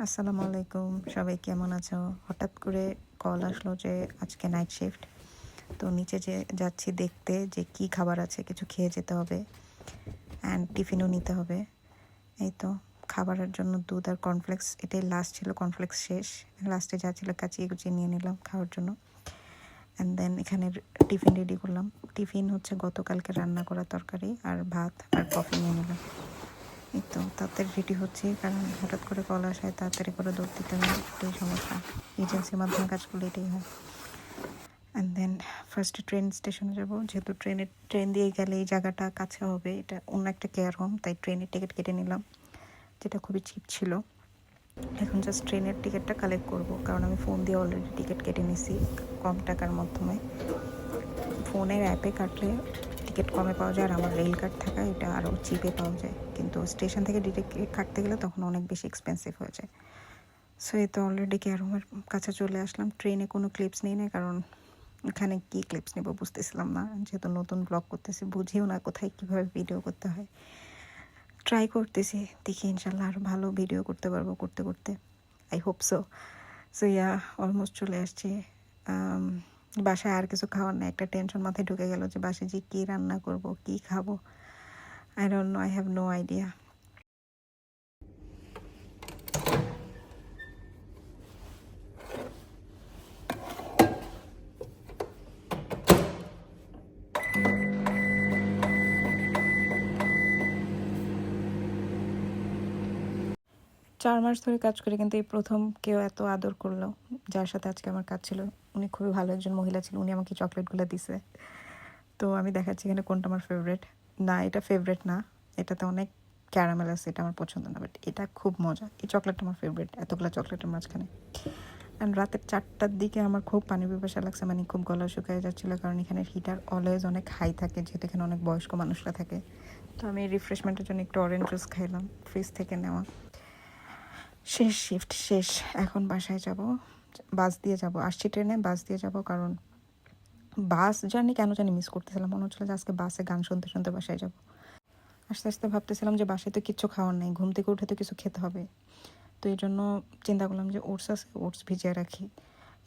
আসসালামু আলাইকুম, সবাই কেমন আছো? হঠাৎ করে কল আসলো যে আজকে নাইট শিফট। তো নিচে যাচ্ছি দেখতে যে কি খাবার আছে, কিছু খেয়ে যেতে হবে অ্যান্ড টিফিনও নিতে হবে। এই তো খাবারের জন্য দুধ আর কর্নফ্লেক্স, এটাই লাস্ট ছিল। কর্নফ্লেক্স শেষ, লাস্টে যা ছিল কাচিয়ে কুচিয়ে নিয়ে নিলাম খাওয়ার জন্য। অ্যান্ড দেন এখানে টিফিন রেডি করলাম। টিফিন হচ্ছে গতকালকে রান্না করা তরকারি আর ভাত আর কফি নিয়ে নিলাম। এই তো তাড়াতাড়ি রেডি হচ্ছে, কারণ হঠাৎ করে কল আসায় তাড়াতাড়ি করে দৌড় দিতে হয়, এটাই সমস্যা। এজেন্সির মাধ্যমে কাজ করলে এটাই হয়। অ্যান্ড দেন ফার্স্টে ট্রেন স্টেশনে যাব, যেহেতু ট্রেন দিয়ে গেলে এই জায়গাটা কাছে হবে, এটা অন্য একটা কেয়ার হোম, তাই ট্রেনের টিকিট কেটে নিলাম, যেটা খুবই চিপ ছিল। এখন জাস্ট ট্রেনের টিকিটটা কালেক্ট করব, কারণ আমি ফোন দিয়ে অলরেডি টিকিট কেটে নিছি কম টাকার মাধ্যমে। ফোনের অ্যাপে কাটলে টিকিট কমে পাওয়া যায়, আর আমার রেল কার্ড থাকা এটা আরও চিপে পাওয়া যায়, কিন্তু স্টেশন থেকে ডিরেক্ট কাটতে গেলে তখন অনেক বেশি এক্সপেন্সিভ হয়ে যায়। সো এই তো অলরেডি কেয়ার হোমের কাছে চলে আসলাম। ট্রেনে কোনো ক্লিপস নেই না, কারণ এখানে কী ক্লিপস নেব বুঝতেছিলাম না, যেহেতু নতুন ব্লগ করতেছি, বুঝিও না কোথায় কীভাবে ভিডিও করতে হয়। ট্রাই করতেছি, দেখি ইনশাল্লাহ আরও ভালো ভিডিও করতে পারবো করতে করতে, I hope so. So almost চলে আসছি। বাসায় আর কিছু খাওয়ার না, একটা টেনশন মাথায় ঢুকে গেল যে বাসায় যে কী রান্না করব, কী খাবো। I don't know, I have no idea. 4 মাস ধরে কাজ করে, কিন্তু এই প্রথম কেউ এত আদর করলো। যার সাথে আজকে আমার কাজ ছিল, উনি খুবই ভালো একজন মহিলা ছিল, উনি আমাকে চকলেটগুলো দিছে। তো আমি দেখাচ্ছি এখানে কোনটা আমার ফেভারিট। না, এটা ফেভারিট না, এটাতে অনেক ক্যারামেল আছে, এটা আমার পছন্দ না, বাট এটা খুব মজা। এই চকলেটটা আমার ফেভারিট, এতগুলো চকলেটের মাঝখানে। অ্যান্ড রাতের 4টার দিকে আমার খুব পানি পিপাসা লাগছে, মানে খুব গলা শুকিয়ে যাচ্ছিলো, কারণ এখানে হিটার অলওয়েজ অনেক হাই থাকে, যেহেতু এখানে অনেক বয়স্ক মানুষরা থাকে। তো আমি রিফ্রেশমেন্টের জন্য একটু অরেঞ্জ জুস খাইলাম, ফ্রিজ থেকে নেওয়া। শেষ শিফট শেষ, এখন বাসায় যাব। বাস দিয়ে যাব, আসছি ট্রেনে, বাস দিয়ে যাব, কারণ বাস জার্নি কেন জানি মিস করতেছিলাম। মনে হচ্ছিলো যে আজকে বাসে গান শুনতে শুনতে বাসায় যাব। আস্তে আস্তে ভাবতেছিলাম যে বাসায় তো কিচ্ছু খাওয়ার নেই, ঘুম থেকে উঠে তো কিছু খেতে হবে। তো এই জন্য চিন্তা করলাম যে ওটস আছে, ওটস ভিজিয়ে রাখি।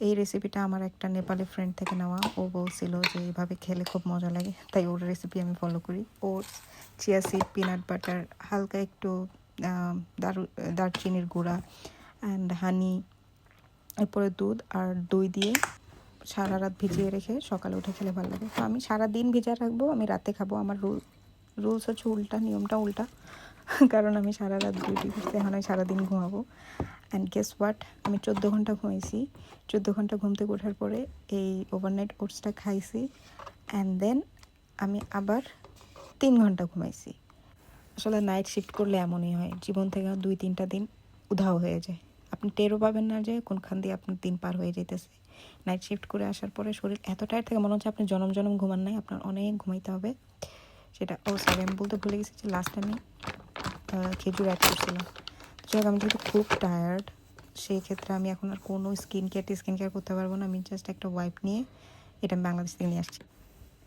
এই রেসিপিটা আমার একটা নেপালি ফ্রেন্ড থেকে নেওয়া, ও বলছিল যে এইভাবে খেলে খুব মজা লাগে, তাই ওর রেসিপি আমি ফলো করি। Oats, chia seed, peanut butter, হালকা একটু দারচিনির গুঁড়া অ্যান্ড হানি, এরপরে দুধ আর দই দিয়ে সারা রাত ভিজিয়ে রেখে সকালে উঠে খেলে ভালো লাগে। তো আমি সারাদিন ভিজা রাখবো, আমি রাতে খাবো। আমার রুলস হচ্ছে উল্টা, নিয়মটা উল্টা, কারণ আমি সারা রাত ডিউটি করতে, এখন আমি সারাদিন ঘুমাবো। অ্যান্ড গেস হোয়াট, আমি 14 ঘন্টা ঘুমাইছি। 14 ঘন্টা ঘুম থেকে ওঠার পরে এই ওভারনাইট ওটসটা খাইছি, অ্যান্ড দেন আমি আবার 3 ঘন্টা ঘুমাইছি। আসলে নাইট শিফট করলে এমনই হয়, জীবন থেকে 2-3টা দিন উধাও হয়ে যায়। আপনি টেরও পাবেন না যে কোনখান দিয়ে আপনার দিন পার হয়ে যেতেছে। নাইট শিফট করে আসার পরে শরীর এত টায়ার্ড থাকে, মনে হচ্ছে আপনি জনম জনম ঘুমান নাই, আপনার অনেক ঘুমাইতে হবে। সেটা সরি, আমি বলতে ভুলে গেছি যে লাস্ট আমি খেজুর অ্যাড করছিলাম। যাই হোক, আমি যেহেতু খুব টায়ার্ড, সেই ক্ষেত্রে আমি এখন আর কোনো স্কিন কেয়ার করতে পারবো না। আমি জাস্ট একটা ওয়াইপ নিয়ে, এটা আমি বাংলাদেশ থেকে নিয়ে আসছি,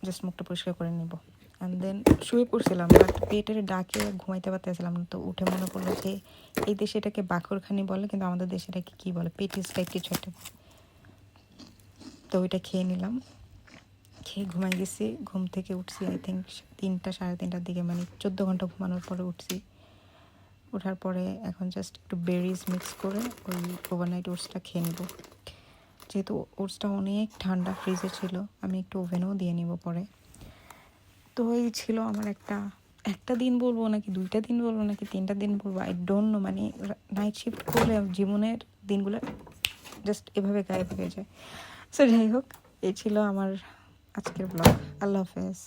জাস্ট মুখটা পরিষ্কার করে নেব। অ্যান্ড দেন শুয়ে পড়ছিলাম, বাট পেটের ডাকে ঘুমাইতে পারতেছিলাম না। তো উঠে মনে করলো যে এই দেশে এটাকে বাকরখানি বলে, কিন্তু আমাদের দেশে এটাকে কী বলে, পেটিস টাইপ কিছু একটা। তো ওইটা খেয়ে নিলাম, খেয়ে ঘুমাই গেছি। ঘুম থেকে উঠছি আই থিঙ্ক 3টা সাড়ে 3টার দিকে, মানে 14 ঘন্টা ঘুমানোর পরে উঠছি। ওঠার পরে এখন জাস্ট একটু বেরিজ মিক্স করে ওই ওভারনাইট ওটসটা খেয়ে নেব। যেহেতু ওটসটা অনেক ঠান্ডা ফ্রিজে ছিল, আমি একটু ওভেনও দিয়ে নিব পরে। তো এই ছিল আমার একটা দিন বলবো নাকি 2টা দিন বলবো নাকি 3টা দিন বলবো, আই ডোন্ট নো। মানে নাইট শিফট করলে জীবনের দিনগুলো জাস্ট এভাবে গায়েব হয়ে যায়। সো যাই হোক, এই ছিল আমার আজকের ব্লগ। আল্লাহ হাফেজ।